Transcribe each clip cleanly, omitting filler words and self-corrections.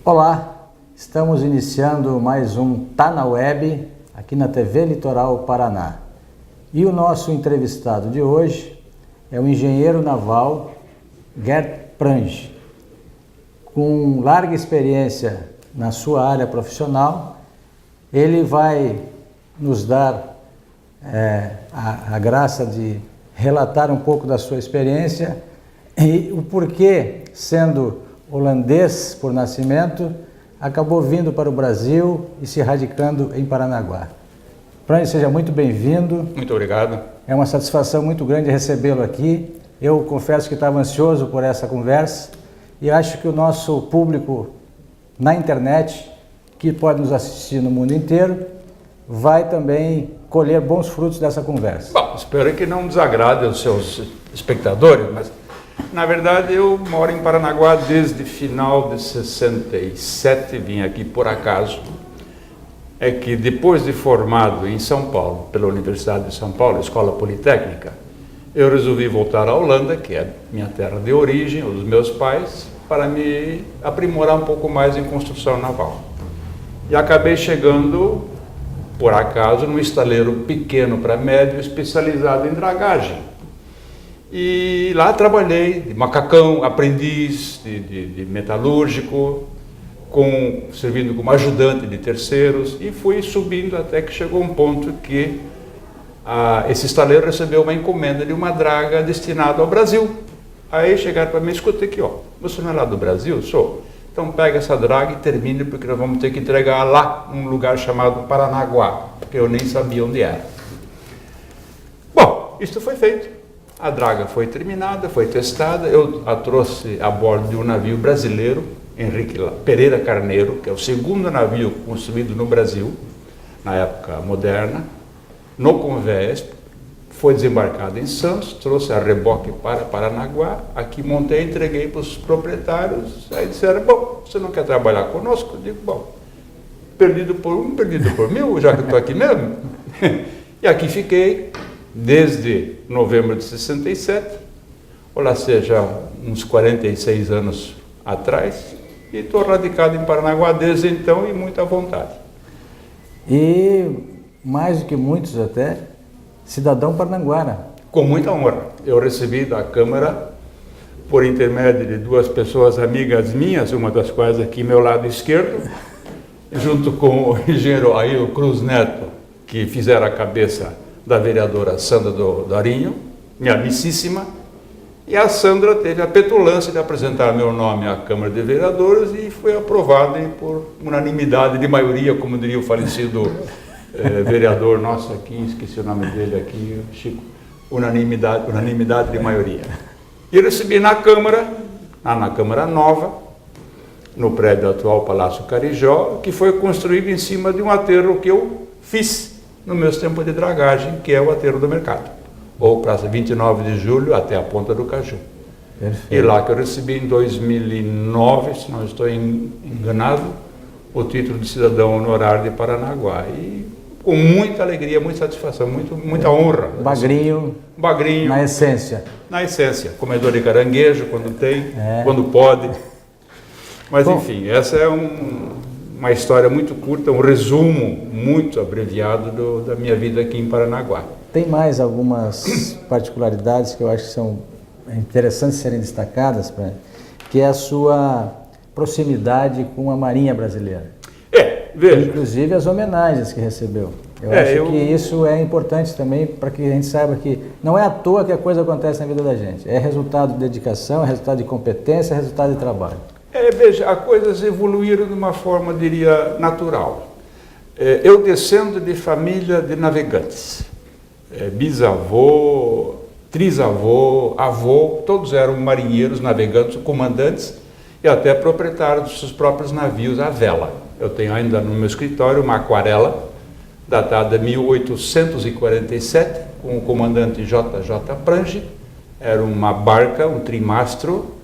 Olá, estamos iniciando mais um Tá na Web, aqui na TV Litoral Paraná. E o nosso entrevistado de hoje é o engenheiro naval Gert Prange. Com larga experiência na sua área profissional, ele vai nos dar a graça de relatar um pouco da sua experiência e o porquê, sendo holandês por nascimento, acabou vindo para o Brasil e se radicando em Paranaguá. Prange, seja muito bem-vindo. Muito obrigado. É uma satisfação muito grande recebê-lo aqui. Eu confesso que estava ansioso por essa conversa e acho que o nosso público na internet, que pode nos assistir no mundo inteiro, vai também colher bons frutos dessa conversa. Bom, espero que não desagrade os seus espectadores, mas na verdade eu moro em Paranaguá desde final de 67, vim aqui por acaso. É que depois de formado em São Paulo, pela Universidade de São Paulo, Escola Politécnica, eu resolvi voltar à Holanda, que é minha terra de origem, dos meus pais, para me aprimorar um pouco mais em construção naval. E acabei chegando, por acaso, num estaleiro pequeno para médio, especializado em dragagem. E lá trabalhei de macacão, aprendiz de metalúrgico, servindo como ajudante de terceiros, e fui subindo até que chegou um ponto que esse estaleiro recebeu uma encomenda de uma draga destinada ao Brasil. Aí chegaram para mim: escuta aqui, ó, você não é lá do Brasil? Sou. Então pega essa draga e termine, porque nós vamos ter que entregar lá, num lugar chamado Paranaguá, porque eu nem sabia onde era. Bom, isso foi feito. A draga foi terminada, foi testada, eu a trouxe a bordo de um navio brasileiro, Henrique Pereira Carneiro, que é o segundo navio construído no Brasil, na época moderna, no Convés. Foi desembarcado em Santos, trouxe a reboque para Paranaguá, aqui montei e entreguei para os proprietários. Aí disseram: bom, você não quer trabalhar conosco? Eu digo: bom, perdido por um, perdido por mil, já que eu estou aqui mesmo. E aqui fiquei desde novembro de 67, ou seja, uns 46 anos atrás, e estou radicado em Paranaguá desde então e muita vontade. E, mais do que muitos até, cidadão paranaguara. Com muita honra. Eu recebi da Câmara, por intermédio de duas pessoas amigas minhas, uma das quais aqui ao meu lado esquerdo, junto com o engenheiro Ailton Cruz Neto, que fizeram a cabeça da vereadora Sandra do Arinho, minha amicíssima, e a Sandra teve a petulância de apresentar meu nome à Câmara de Vereadores e foi aprovado por unanimidade de maioria, como diria o falecido vereador nosso aqui, esqueci o nome dele aqui, Chico, unanimidade de maioria. E eu recebi na Câmara, na Câmara Nova, no prédio atual Palácio Carijó, que foi construído em cima de um aterro que eu fiz no meu tempo de dragagem, que é o aterro do Mercado, ou Praça 29 de Julho até a Ponta do Caju. Perfeito. E lá que eu recebi em 2009, se não estou enganado, o título de cidadão honorário de Paranaguá. E com muita alegria, muita satisfação, muita honra. Bagrinho. Bagrinho. Na essência. Na essência. Comedor de caranguejo, quando tem, quando pode. Mas, bom, enfim, essa é uma história muito curta, um resumo muito abreviado da minha vida aqui em Paranaguá. Tem mais algumas particularidades que eu acho que são interessantes serem destacadas, que é a sua proximidade com a Marinha Brasileira. Veja. Inclusive as homenagens que recebeu. Eu acho que isso é importante também para que a gente saiba que não é à toa que a coisa acontece na vida da gente. É resultado de dedicação, é resultado de competência, é resultado de trabalho. Veja, as coisas evoluíram de uma forma, diria, natural. Eu descendo de família de navegantes. Bisavô, trisavô, avô, todos eram marinheiros, navegantes, comandantes e até proprietários dos seus próprios navios à vela. Eu tenho ainda no meu escritório uma aquarela, datada de 1847, com o comandante J.J. Prange. Era uma barca, um trimastro,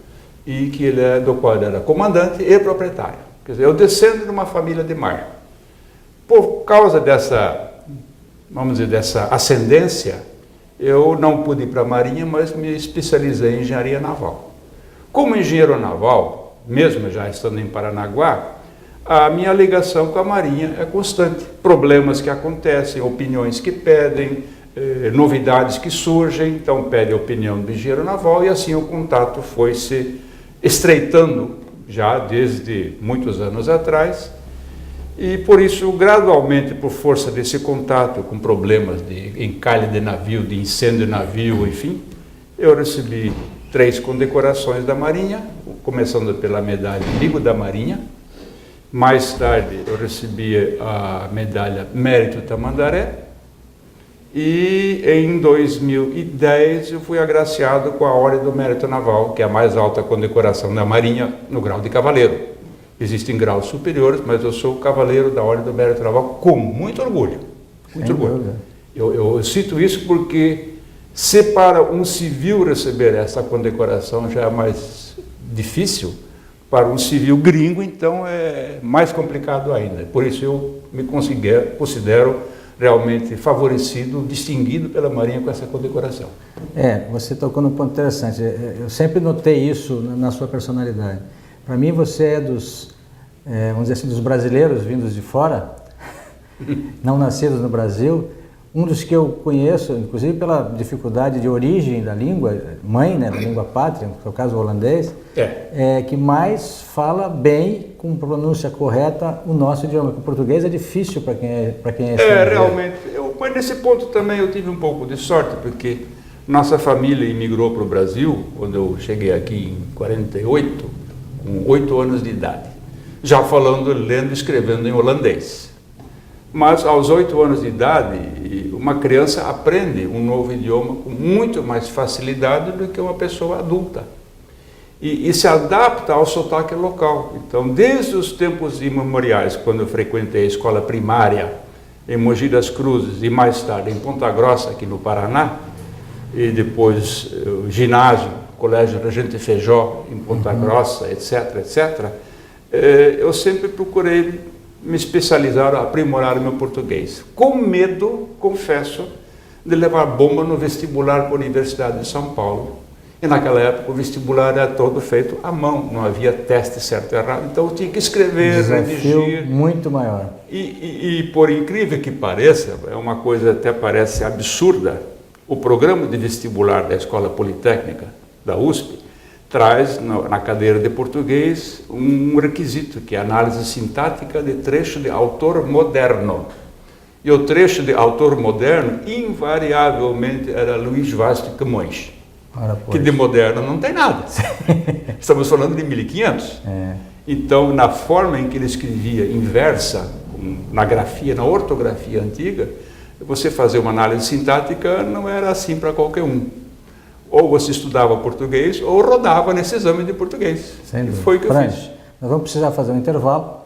e que do qual ele era comandante e proprietário. Quer dizer, eu descendo de uma família de mar. Por causa dessa, vamos dizer, dessa ascendência, eu não pude ir para a Marinha, mas me especializei em engenharia naval. Como engenheiro naval, mesmo já estando em Paranaguá, a minha ligação com a Marinha é constante. Problemas que acontecem, opiniões que pedem, novidades que surgem, então pede a opinião do engenheiro naval e assim o contato foi se estreitando já desde muitos anos atrás. E por isso, gradualmente, por força desse contato com problemas de encalhe de navio, de incêndio de navio, enfim, eu recebi 3 condecorações da Marinha, começando pela medalha Amigo da Marinha. Mais tarde eu recebi a medalha Mérito Tamandaré e em 2010 eu fui agraciado com a Ordem do Mérito Naval, que é a mais alta condecoração da Marinha no grau de cavaleiro. Existem graus superiores, mas eu sou o cavaleiro da Ordem do Mérito Naval com muito orgulho. Muito orgulho. Eu cito isso porque se para um civil receber essa condecoração já é mais difícil, para um civil gringo, então, é mais complicado ainda. Por isso eu me considero realmente favorecido, distinguido pela Marinha com essa condecoração. Você tocou num ponto interessante. Eu sempre notei isso na sua personalidade. Para mim, você é dos, vamos dizer assim, dos brasileiros vindos de fora, não nascidos no Brasil. Um dos que eu conheço, inclusive pela dificuldade de origem da língua, mãe, né, da língua pátria, no seu caso o holandês, que mais fala bem, com pronúncia correta, o nosso idioma. O português é difícil para quem é estrangeiro. Realmente. Mas nesse ponto também eu tive um pouco de sorte, porque nossa família imigrou para o Brasil, quando eu cheguei aqui em 48, com 8 anos de idade, já falando, lendo e escrevendo em holandês. Mas aos 8 anos de idade, uma criança aprende um novo idioma com muito mais facilidade do que uma pessoa adulta. E se adapta ao sotaque local. Então, desde os tempos imemoriais, quando eu frequentei a escola primária em Mogi das Cruzes e mais tarde em Ponta Grossa, aqui no Paraná, e depois o ginásio, Colégio Regente Feijó, em Ponta Grossa, etc., etc., eu sempre procurei me especializar, aprimorar o meu português. Com medo, confesso, de levar bomba no vestibular para a Universidade de São Paulo. E naquela época o vestibular era todo feito à mão, não havia teste certo e errado, então eu tinha que escrever, redigir. Muito maior. E por incrível que pareça, é uma coisa até parece absurda, o programa de vestibular da Escola Politécnica, da USP, traz na cadeira de português um requisito, que é a análise sintática de trecho de autor moderno. E o trecho de autor moderno, invariavelmente, era Luís Vaz de Camões, que de moderno não tem nada. Estamos falando de 1500. Então, na forma em que ele escrevia inversa, na grafia, na ortografia antiga, você fazer uma análise sintática não era assim para qualquer um. Ou você estudava português, ou rodava nesse exame de português. E foi o que eu fiz. Nós vamos precisar fazer um intervalo.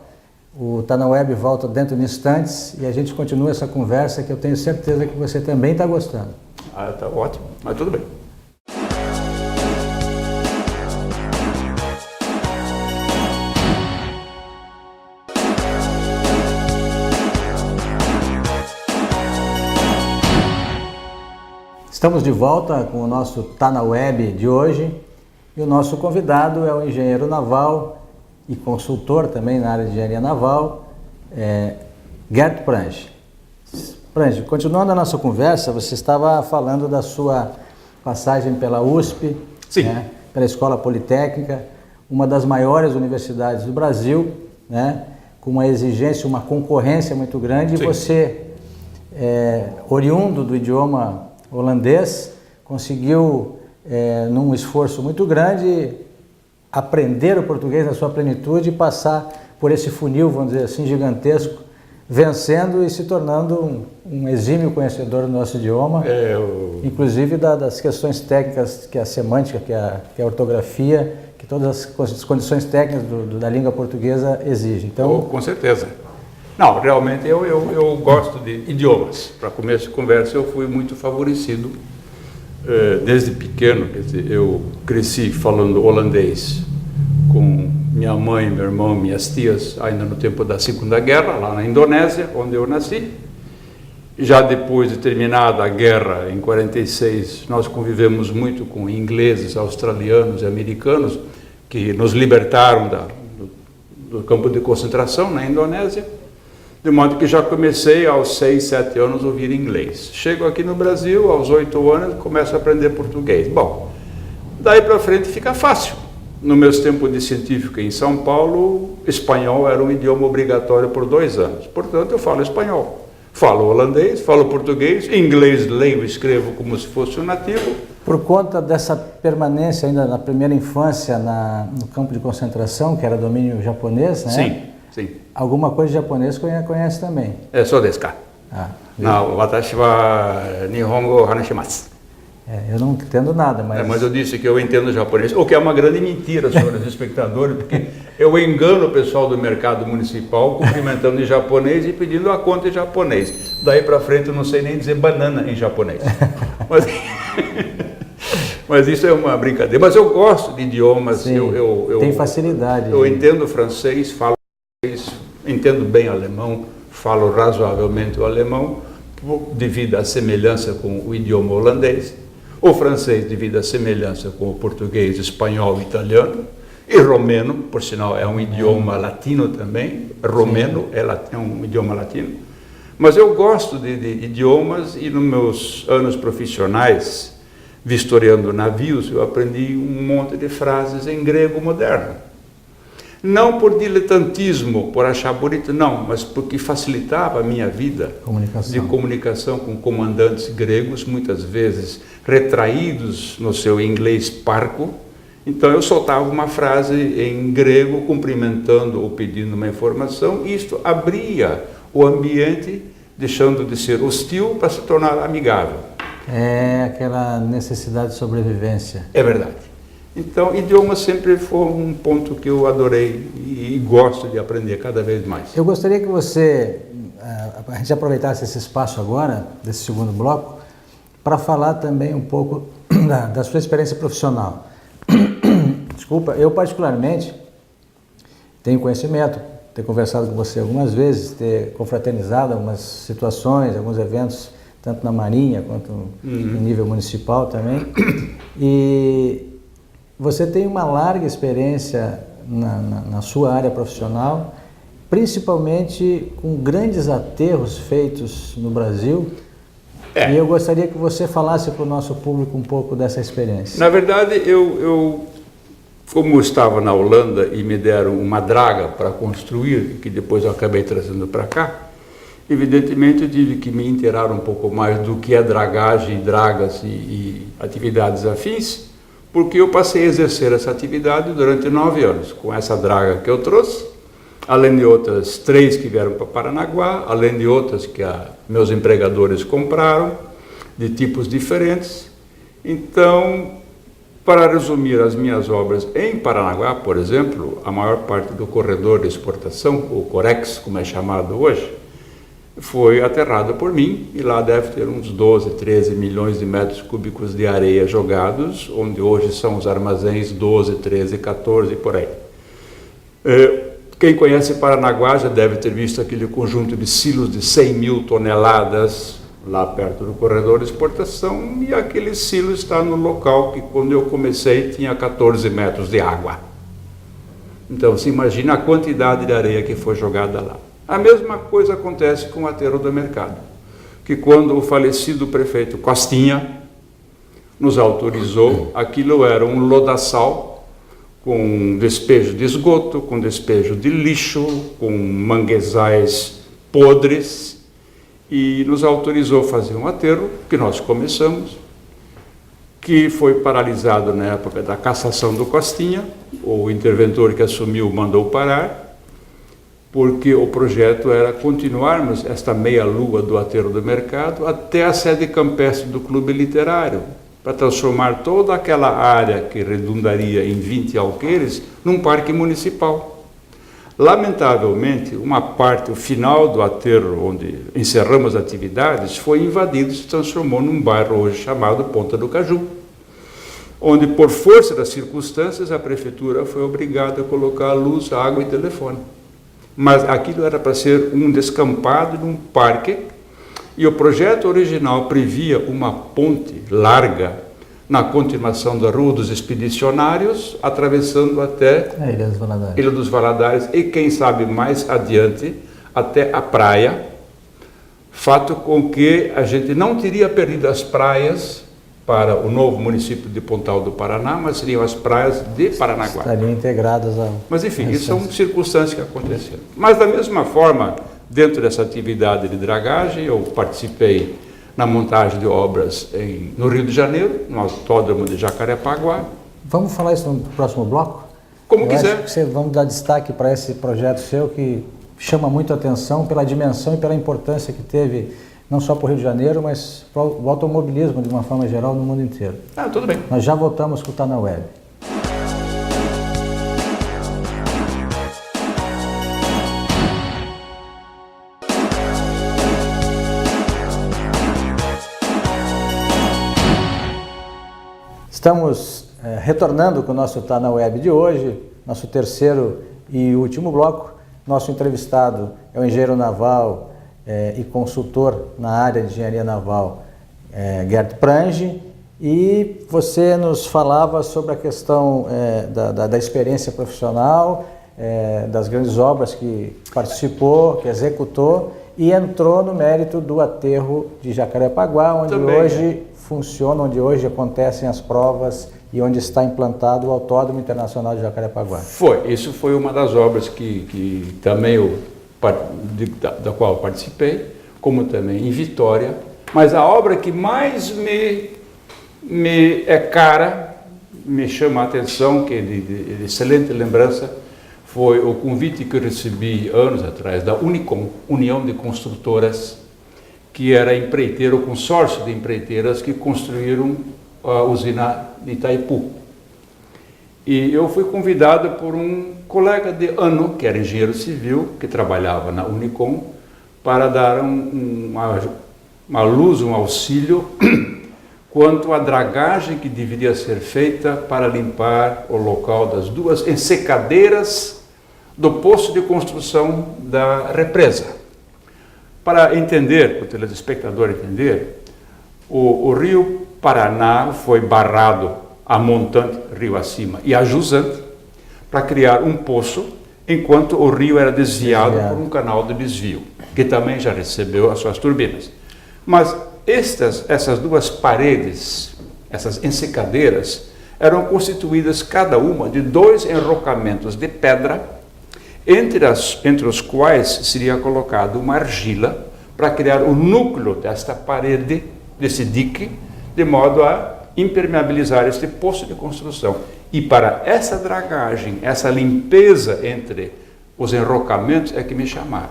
O Tá na Web volta dentro de instantes e a gente continua essa conversa que eu tenho certeza que você também está gostando. Tá ótimo, mas tudo bem. Estamos de volta com o nosso Tá na Web de hoje e o nosso convidado é o engenheiro naval e consultor também na área de engenharia naval, Gert Prange. Prange, continuando a nossa conversa, você estava falando da sua passagem pela USP, né, pela Escola Politécnica, uma das maiores universidades do Brasil, né, com uma exigência, uma concorrência muito grande, e você, oriundo do idioma holandês, conseguiu, num esforço muito grande, aprender o português na sua plenitude e passar por esse funil, vamos dizer assim, gigantesco, vencendo e se tornando um exímio conhecedor do nosso idioma, inclusive das questões técnicas, que é a semântica, que é a ortografia, que todas as condições técnicas da língua portuguesa exigem. Então, com certeza. Não, realmente eu gosto de idiomas. Para começo de conversa, eu fui muito favorecido desde pequeno. Quer dizer, eu cresci falando holandês com minha mãe, meu irmão, minhas tias, ainda no tempo da Segunda Guerra, lá na Indonésia, onde eu nasci. Já depois de terminada a guerra, em 46, nós convivemos muito com ingleses, australianos e americanos, que nos libertaram do campo de concentração na Indonésia, de modo que já comecei aos 6, 7 anos a ouvir inglês. Chego aqui no Brasil, aos 8 anos, começo a aprender português. Bom, daí para frente fica fácil. No meu tempo de científico em São Paulo, espanhol era um idioma obrigatório por 2 anos. Portanto, eu falo espanhol. Falo holandês, falo português, inglês leio e escrevo como se fosse um nativo. Por conta dessa permanência ainda na primeira infância no campo de concentração, que era domínio japonês, né? Sim, sim. Alguma coisa de japonês conhece também? Sou desu ka? Não, watashi wa Nihongo hanashimasu. Eu não entendo nada, mas... Mas eu disse que eu entendo japonês, o que é uma grande mentira, senhores espectadores, porque eu engano o pessoal do mercado municipal cumprimentando em japonês e pedindo a conta em japonês. Daí para frente eu não sei nem dizer banana em japonês. Mas isso é uma brincadeira. Mas eu gosto de idiomas. Sim, tem facilidade. Eu entendo francês, falo francês, entendo bem alemão, falo razoavelmente o alemão, devido à semelhança com o idioma holandês. O francês devido à semelhança com o português, espanhol e italiano. E romeno, por sinal, é um idioma latino também. Romeno é um idioma latino. Mas eu gosto de idiomas e nos meus anos profissionais, vistoriando navios, eu aprendi um monte de frases em grego moderno. Não por diletantismo, por achar bonito, não, mas porque facilitava a minha vida de comunicação com comandantes gregos, muitas vezes retraídos no seu inglês parco. Então eu soltava uma frase em grego, cumprimentando ou pedindo uma informação, e isto abria o ambiente, deixando de ser hostil para se tornar amigável. É aquela necessidade de sobrevivência. É verdade. Então, idioma sempre foi um ponto que eu adorei e gosto de aprender cada vez mais. Eu gostaria que a gente aproveitasse esse espaço agora, desse segundo bloco, para falar também um pouco da sua experiência profissional. Desculpa, eu particularmente tenho conhecimento, ter conversado com você algumas vezes, ter confraternizado algumas situações, alguns eventos, tanto na Marinha quanto em nível municipal também. E você tem uma larga experiência na sua área profissional, principalmente com grandes aterros feitos no Brasil. E eu gostaria que você falasse para o nosso público um pouco dessa experiência. Na verdade, eu como estava na Holanda e me deram uma draga para construir, que depois eu acabei trazendo para cá, evidentemente eu tive que me inteirar um pouco mais do que é dragagem, dragas e atividades afins, porque eu passei a exercer essa atividade durante 9 anos, com essa draga que eu trouxe, além de outras 3 que vieram para Paranaguá, além de outras que meus empregadores compraram, de tipos diferentes. Então, para resumir as minhas obras em Paranaguá, por exemplo, a maior parte do corredor de exportação, o Corex, como é chamado hoje, foi aterrado por mim, e lá deve ter uns 12, 13 milhões de metros cúbicos de areia jogados, onde hoje são os armazéns 12, 13, 14 por aí. Quem conhece Paranaguá já deve ter visto aquele conjunto de silos de 100 mil toneladas lá perto do corredor de exportação, e aquele silo está no local que quando eu comecei tinha 14 metros de água. Então se imagina a quantidade de areia que foi jogada lá. A mesma coisa acontece com o aterro do mercado, que quando o falecido prefeito Costinha nos autorizou, aquilo era um lodaçal com despejo de esgoto, com despejo de lixo, com manguezais podres, e nos autorizou fazer um aterro, que nós começamos, que foi paralisado na época da cassação do Costinha. O interventor que assumiu mandou parar, porque o projeto era continuarmos esta meia-lua do aterro do mercado até a sede campestre do Clube Literário, para transformar toda aquela área que redundaria em 20 alqueires num parque municipal. Lamentavelmente, uma parte, o final do aterro, onde encerramos atividades, foi invadido e se transformou num bairro hoje chamado Ponta do Caju, onde, por força das circunstâncias, a prefeitura foi obrigada a colocar luz, água e telefone. Mas aquilo era para ser um descampado num parque, e o projeto original previa uma ponte larga na continuação da Rua dos Expedicionários, atravessando até a Ilha dos Valadares. Ilha dos Valadares e, quem sabe, mais adiante, até a praia, fato com que a gente não teria perdido as praias para o novo município de Pontal do Paraná, mas seriam as praias de Paranaguá. Estariam integradas ao... Mas, enfim, isso são circunstâncias que aconteceram. Mas, da mesma forma, dentro dessa atividade de dragagem, eu participei na montagem de obras no Rio de Janeiro, no Autódromo de Jacarepaguá. Vamos falar isso no próximo bloco? Como quiser. Acho que vamos dar destaque para esse projeto seu que chama muito a atenção pela dimensão e pela importância que teve, não só para o Rio de Janeiro, mas para o automobilismo de uma forma geral no mundo inteiro. Tudo bem. Nós já voltamos com o Tá na Web. Estamos retornando com o nosso Tá na Web de hoje, nosso terceiro e último bloco. Nosso entrevistado é o engenheiro naval e consultor na área de engenharia naval, Gert Prange, e você nos falava sobre a questão da experiência profissional, das grandes obras que participou, que executou, e entrou no mérito do aterro de Jacarepaguá, onde hoje funciona, onde hoje acontecem as provas e onde está implantado o Autódromo Internacional de Jacarepaguá. Isso foi uma das obras que também da qual participei, como também em Vitória, mas a obra que mais me é cara, me chama a atenção, que é de excelente lembrança, foi o convite que eu recebi anos atrás da Unicom, União de Construtoras, que era empreiteiro, o consórcio de empreiteiras que construíram a usina de Itaipu. E eu fui convidado por um colega de ano, que era engenheiro civil, que trabalhava na Unicom, para dar uma luz, um auxílio quanto à dragagem que deveria ser feita para limpar o local das duas ensecadeiras do poço de construção da represa. Para entender, para o telespectador entender, o rio Paraná foi barrado a montante, rio acima, e a jusante, para criar um poço, enquanto o rio era desviado por um canal de desvio, que também já recebeu as suas turbinas. Mas essas duas paredes, essas ensecadeiras, eram constituídas cada uma de 2 enrocamentos de pedra, entre os quais seria colocado uma argila para criar o núcleo desta parede, desse dique, de modo a impermeabilizar este poço de construção. E para essa dragagem, essa limpeza entre os enrocamentos é que me chamaram.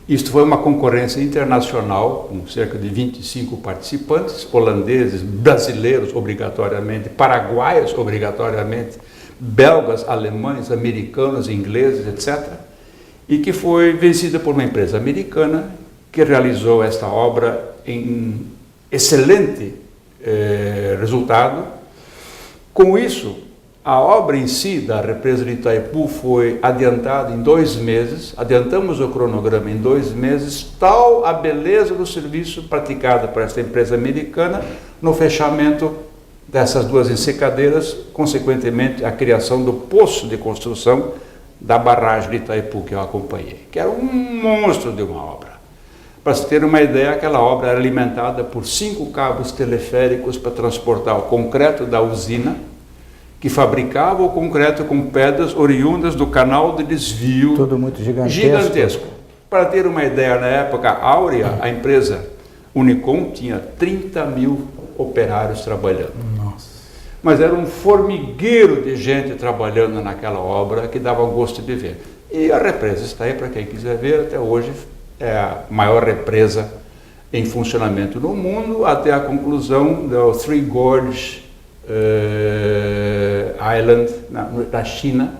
Isto foi uma concorrência internacional, com cerca de 25 participantes, holandeses, brasileiros obrigatoriamente, paraguaios obrigatoriamente, belgas, alemães, americanos, ingleses, etc., e que foi vencida por uma empresa americana que realizou esta obra em excelente resultado. Com isso, a obra em si da represa de Itaipu foi adiantada em 2 meses, adiantamos o cronograma em 2 meses, tal a beleza do serviço praticado por esta empresa americana no fechamento dessas 2 ensecadeiras, consequentemente a criação do poço de construção da barragem de Itaipu, que eu acompanhei, que era um monstro de uma obra. Para se ter uma ideia, aquela obra era alimentada por 5 cabos teleféricos para transportar o concreto da usina, que fabricava o concreto com pedras oriundas do canal de desvio. Tudo muito gigantesco. Para ter uma ideia, na época áurea, a empresa Unicom tinha 30 mil operários trabalhando. Nossa. Mas era um formigueiro de gente trabalhando naquela obra que dava gosto de ver. E a represa está aí, para quem quiser ver, até hoje é a maior represa em funcionamento no mundo, até a conclusão do Three Gorges Island, na China,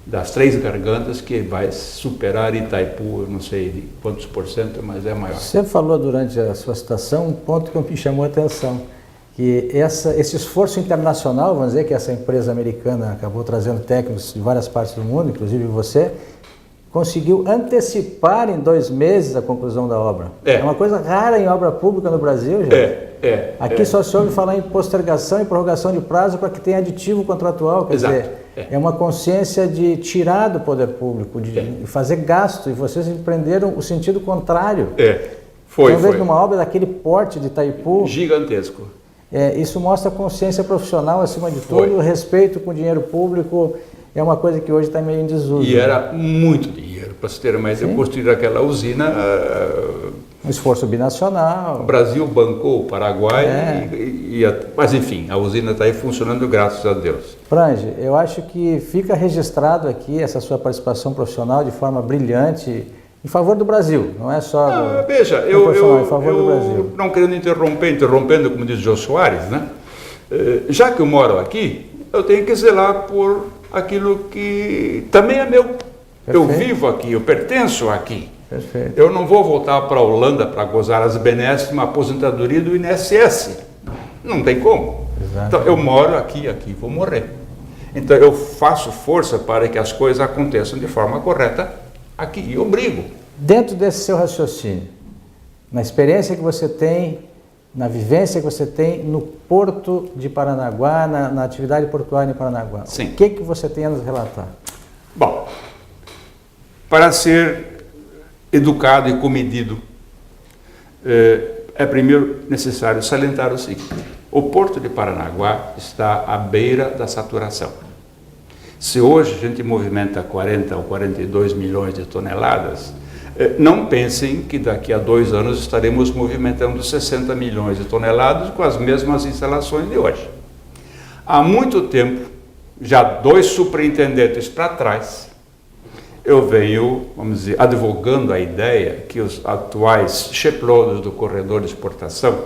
das 3 gargantas, que vai superar Itaipu, eu não sei de quantos %, mas é maior. Você falou durante a sua citação um ponto que me chamou a atenção, que esse esforço internacional, vamos dizer que essa empresa americana acabou trazendo técnicos de várias partes do mundo, inclusive você, conseguiu antecipar em 2 meses a conclusão da obra. É uma coisa rara em obra pública no Brasil, gente. Aqui só se ouve falar em postergação e prorrogação de prazo para que tenha aditivo contratual. Quer dizer, é uma consciência de tirar do poder público, de fazer gasto, e vocês empreenderam o sentido contrário. Talvez numa obra daquele porte de Itaipu. Gigantesco. Isso mostra consciência profissional acima de tudo, o respeito com o dinheiro público. É uma coisa que hoje está meio em desuso. E era muito dinheiro, para se ter uma ideia. Construir aquela usina... Um esforço binacional. O Brasil bancou o Paraguai, mas enfim, a usina está aí funcionando, graças a Deus. Frange, eu acho que fica registrado aqui essa sua participação profissional de forma brilhante em favor do Brasil, não é só veja, em favor do Brasil. Não querendo interrompendo, como diz Jô Soares, né? Já que eu moro aqui, eu tenho que zelar por aquilo que também é meu. Perfeito. Eu vivo aqui, eu pertenço aqui. Perfeito. Eu não vou voltar para a Holanda para gozar as benesses de uma aposentadoria do INSS. Não tem como. Exato. Então, eu moro aqui vou morrer. Então, eu faço força para que as coisas aconteçam de forma correta aqui, e obrigo. Dentro desse seu raciocínio, na experiência que você tem, na vivência que você tem no Porto de Paranaguá, na atividade portuária em Paranaguá, Sim. O que você tem a nos relatar? Bom, para ser educado e comedido, é primeiro necessário salientar o seguinte: o Porto de Paranaguá está à beira da saturação. Se hoje a gente movimenta 40 ou 42 milhões de toneladas, não pensem que daqui a 2 anos estaremos movimentando 60 milhões de toneladas com as mesmas instalações de hoje. Há muito tempo, já 2 superintendentes para trás, eu venho, vamos dizer, advogando a ideia que os atuais shiploaders do corredor de exportação,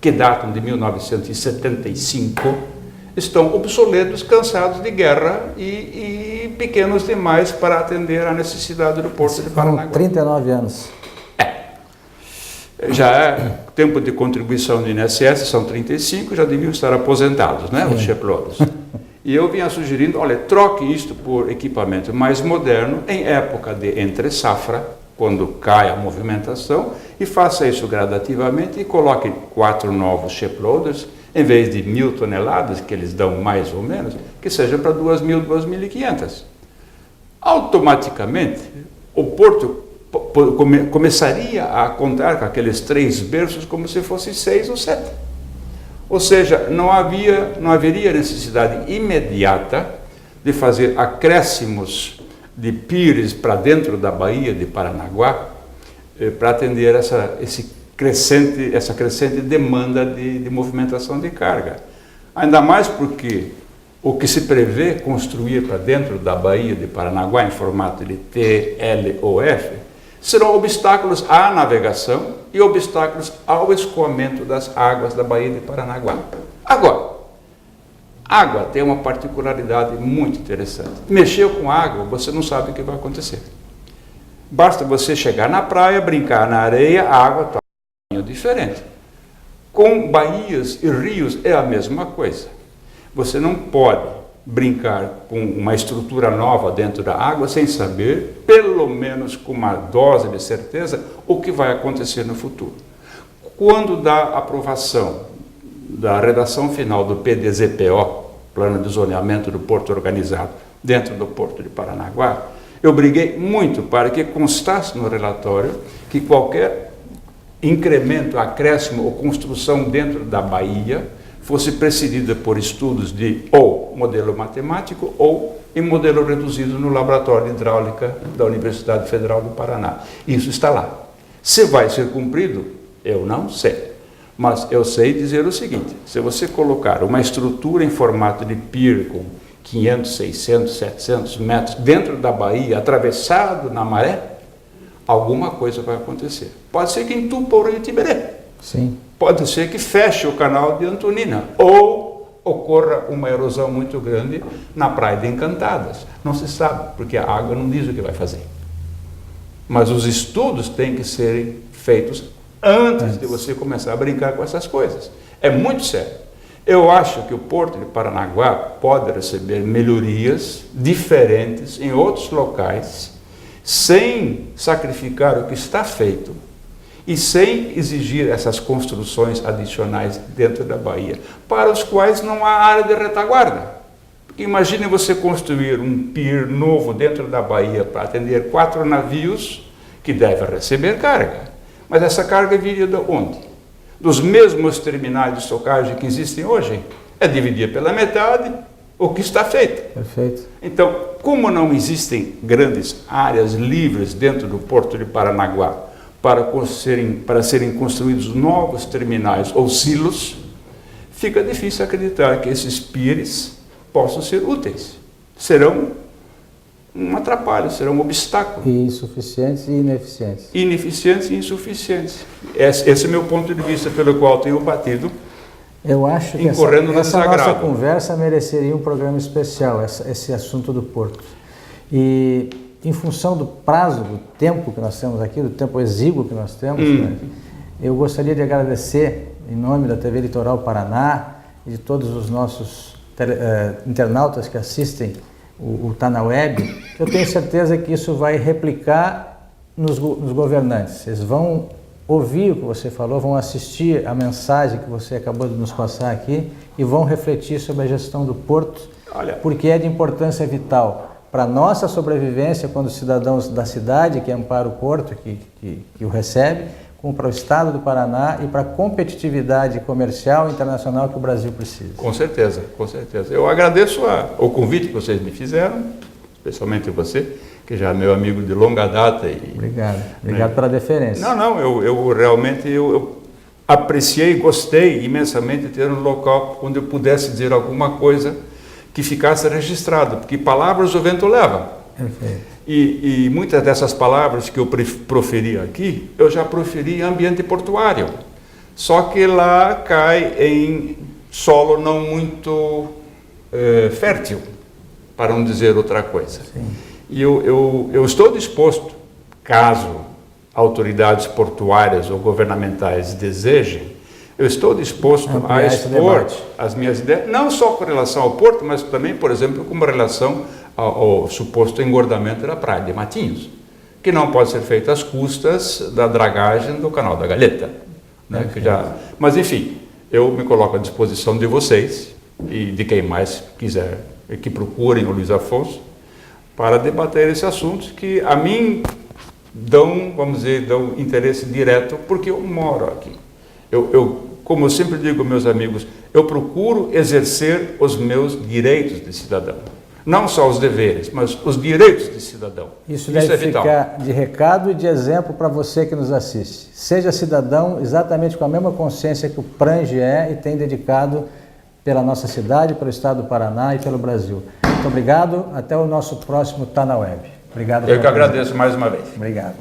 que datam de 1975, estão obsoletos, cansados de guerra e pequenos demais para atender à necessidade do Porto de Paranaguá. 39 anos. Já é tempo de contribuição do INSS, são 35, já deviam estar aposentados, né, os shiploaders. E eu vinha sugerindo, olha, troque isto por equipamento mais moderno em época de entre-safra, quando cai a movimentação, e faça isso gradativamente e coloque 4 novos shiploaders, em vez de 1.000 toneladas, que eles dão mais ou menos, que seja para 2.000, 2.500. Automaticamente, o porto começaria a contar com aqueles 3 berços como se fossem 6 ou 7. Ou seja, não haveria necessidade imediata de fazer acréscimos de piers para dentro da Baía de Paranaguá para atender essa crescente demanda de movimentação de carga. Ainda mais porque o que se prevê construir para dentro da Baía de Paranaguá em formato de TLOF serão obstáculos à navegação e obstáculos ao escoamento das águas da Baía de Paranaguá. Agora, água tem uma particularidade muito interessante. Mexeu com água, você não sabe o que vai acontecer. Basta você chegar na praia, brincar na areia, a água está um caminho diferente. Com baías e rios é a mesma coisa. Você não pode brincar com uma estrutura nova dentro da água sem saber, pelo menos com uma dose de certeza, o que vai acontecer no futuro. Quando da aprovação da redação final do PDZPO, Plano de Zoneamento do Porto Organizado, dentro do Porto de Paranaguá, eu briguei muito para que constasse no relatório que qualquer incremento, acréscimo ou construção dentro da Baía fosse precedida por estudos de ou modelo matemático ou em modelo reduzido no Laboratório de Hidráulica da Universidade Federal do Paraná. Isso está lá. Se vai ser cumprido, eu não sei. Mas eu sei dizer o seguinte: se você colocar uma estrutura em formato de pier com 500, 600, 700 metros dentro da baía, atravessado na maré, alguma coisa vai acontecer. Pode ser que entupa o Rio Tiberê. Sim. Pode ser que feche o canal de Antonina, ou ocorra uma erosão muito grande na Praia de Encantadas. Não se sabe, porque a água não diz o que vai fazer. Mas os estudos têm que serem feitos antes de você começar a brincar com essas coisas. É muito sério. Eu acho que o Porto de Paranaguá pode receber melhorias diferentes em outros locais, sem sacrificar o que está feito, e sem exigir essas construções adicionais dentro da baía, para os quais não há área de retaguarda. Imagine você construir um pier novo dentro da baía para atender 4 navios que devem receber carga. Mas essa carga viria de onde? Dos mesmos terminais de estocagem que existem hoje. É dividir pela metade o que está feito. Perfeito. Então, como não existem grandes áreas livres dentro do Porto de Paranaguá para serem construídos novos terminais ou silos, fica difícil acreditar que esses piers possam ser úteis. Serão um atrapalho, serão um obstáculo. E insuficientes e ineficientes. Ineficientes e insuficientes. Esse é o meu ponto de vista pelo qual tenho batido. Eu acho que essa nossa conversa mereceria um programa especial, esse assunto do porto. E em função do prazo, do tempo que nós temos aqui, do tempo exíguo que nós temos, né, eu gostaria de agradecer, em nome da TV Litoral Paraná e de todos os nossos internautas que assistem o Tá na Web, eu tenho certeza que isso vai replicar nos governantes. Eles vão ouvir o que você falou, vão assistir a mensagem que você acabou de nos passar aqui e vão refletir sobre a gestão do porto, porque é de importância vital para a nossa sobrevivência quando cidadãos da cidade que ampara o porto, que o recebe, como para o Estado do Paraná e para a competitividade comercial e internacional que o Brasil precisa. Com certeza, com certeza. Eu agradeço o convite que vocês me fizeram, especialmente você, que já é meu amigo de longa data. Obrigado pela deferência. Não, eu realmente apreciei e gostei imensamente de ter um local onde eu pudesse dizer alguma coisa que ficasse registrado, porque palavras o vento leva. Perfeito. E muitas dessas palavras que eu proferi aqui, eu já proferi em ambiente portuário. Só que lá cai em solo não muito fértil, para não dizer outra coisa. Sim. E eu estou disposto, caso autoridades portuárias ou governamentais desejem, eu estou disposto a expor as minhas ideias, não só com relação ao porto, mas também, por exemplo, com relação ao suposto engordamento da praia de Matinhos, que não pode ser feito às custas da dragagem do canal da Galheta. Né? Mas, enfim, eu me coloco à disposição de vocês e de quem mais quiser que procurem o Luiz Afonso para debater esse assunto que a mim dão interesse direto, porque eu moro aqui. Como eu sempre digo aos meus amigos, eu procuro exercer os meus direitos de cidadão. Não só os deveres, mas os direitos de cidadão. Isso deve ficar de recado e de exemplo para você que nos assiste. Seja cidadão exatamente com a mesma consciência que o Prange é e tem dedicado pela nossa cidade, pelo Estado do Paraná e pelo Brasil. Muito obrigado. Até o nosso próximo Tá na Web. Obrigado. Eu que agradeço mais uma vez. Obrigado.